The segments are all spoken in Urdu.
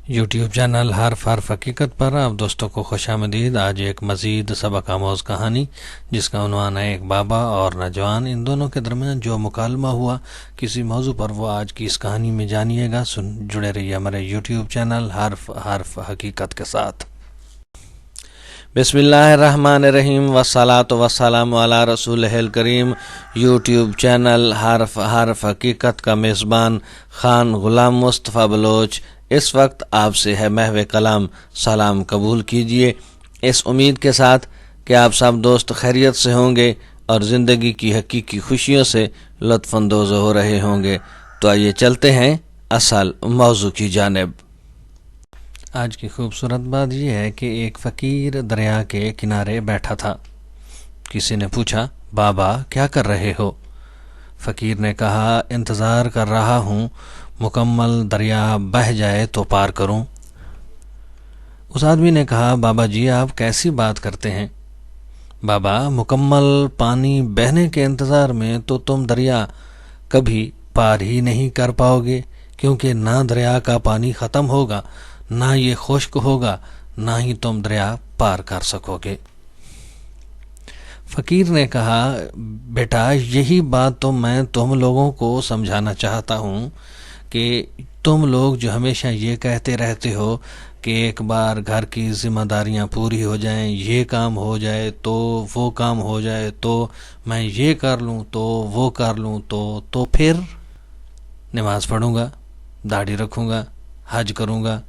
یوٹیوب چینل حرف حقیقت پر آپ دوستوں کو خوش آمدید۔ آج ایک مزید سبق آموز کہانی جس کا عنوان ہے ایک بابا اور نوجوان، ان دونوں کے درمیان جو مکالمہ ہوا کسی موضوع پر، وہ آج کی اس کہانی میں جانیے گا۔ جڑے رہیے ہمارے یوٹیوب چینل حرف حقیقت کے ساتھ۔ بسم اللہ الرحمن الرحیم، والصلاۃ والسلام علی رسول الکریم۔ یوٹیوب چینل حرف حقیقت کا میزبان خان غلام مصطفیٰ بلوچ اس وقت آپ سے ہے محو کلام سلام قبول کیجیے، اس امید کے ساتھ کہ آپ سب دوست خیریت سے ہوں گے اور زندگی کی حقیقی خوشیوں سے لطف اندوز ہو رہے ہوں گے۔ تو آئیے چلتے ہیں اصل موضوع کی جانب۔ آج کی خوبصورت بات یہ ہے کہ ایک فقیر دریا کے کنارے بیٹھا تھا۔ کسی نے پوچھا، بابا کیا کر رہے ہو؟ فقیر نے کہا، انتظار کر رہا ہوں مکمل دریا بہہ جائے تو پار کروں۔ اس آدمی نے کہا، بابا جی آپ کیسی بات کرتے ہیں؟ بابا، مکمل پانی بہنے کے انتظار میں تو تم دریا کبھی پار ہی نہیں کر پاؤ گے، کیونکہ نہ دریا کا پانی ختم ہوگا، نہ یہ خشک ہوگا، نہ ہی تم دریا پار کر سکو گے۔ فقیر نے کہا، بیٹا یہی بات تو میں تم لوگوں کو سمجھانا چاہتا ہوں کہ تم لوگ جو ہمیشہ یہ کہتے رہتے ہو کہ ایک بار گھر کی ذمہ داریاں پوری ہو جائیں، یہ کام ہو جائے تو وہ کام ہو جائے، تو میں یہ کر لوں تو وہ کر لوں، تو پھر نماز پڑھوں گا، داڑھی رکھوں گا، حج کروں گا،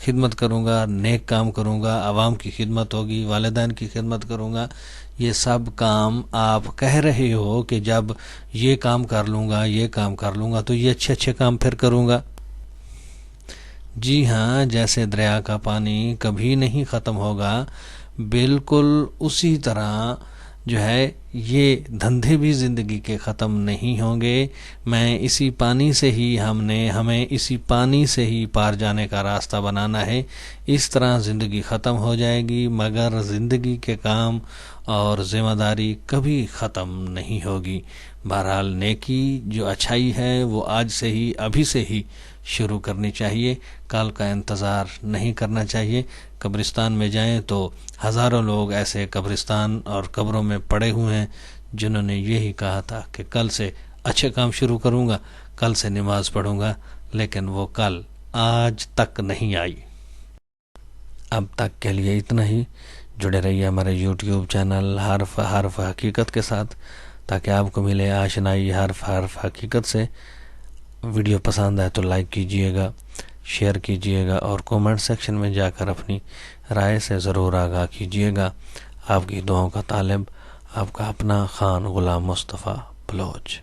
خدمت کروں گا، نیک کام کروں گا، عوام کی خدمت ہوگی، والدین کی خدمت کروں گا۔ یہ سب کام آپ کہہ رہے ہو کہ جب یہ کام کر لوں گا، یہ کام کر لوں گا، تو یہ اچھے کام پھر کروں گا۔ جی ہاں، جیسے دریا کا پانی کبھی نہیں ختم ہوگا، بالکل اسی طرح جو ہے یہ دھندے بھی زندگی کے ختم نہیں ہوں گے۔ ہمیں اسی پانی سے ہی پار جانے کا راستہ بنانا ہے۔ اس طرح زندگی ختم ہو جائے گی، مگر زندگی کے کام اور ذمہ داری کبھی ختم نہیں ہوگی۔ بہرحال نیکی جو اچھائی ہے وہ آج سے ہی، ابھی سے ہی شروع کرنی چاہیے، کل کا انتظار نہیں کرنا چاہیے۔ قبرستان میں جائیں تو ہزاروں لوگ ایسے قبرستان اور قبروں میں پڑے ہوئے ہیں جنہوں نے یہی کہا تھا کہ کل سے اچھے کام شروع کروں گا، کل سے نماز پڑھوں گا، لیکن وہ کل آج تک نہیں آئی۔ اب تک کے لیے اتنا ہی۔ جڑے رہیے ہمارے یوٹیوب چینل حرف حقیقت کے ساتھ تاکہ آپ کو ملے آشنائی حرف حقیقت سے۔ ویڈیو پسند آئے تو لائک کیجئے گا، شیئر کیجئے گا اور کومنٹ سیکشن میں جا کر اپنی رائے سے ضرور آگاہ کیجئے گا۔ آپ کی دعاؤں کا طالب، آپ کا اپنا خان غلام مصطفیٰ بلوچ۔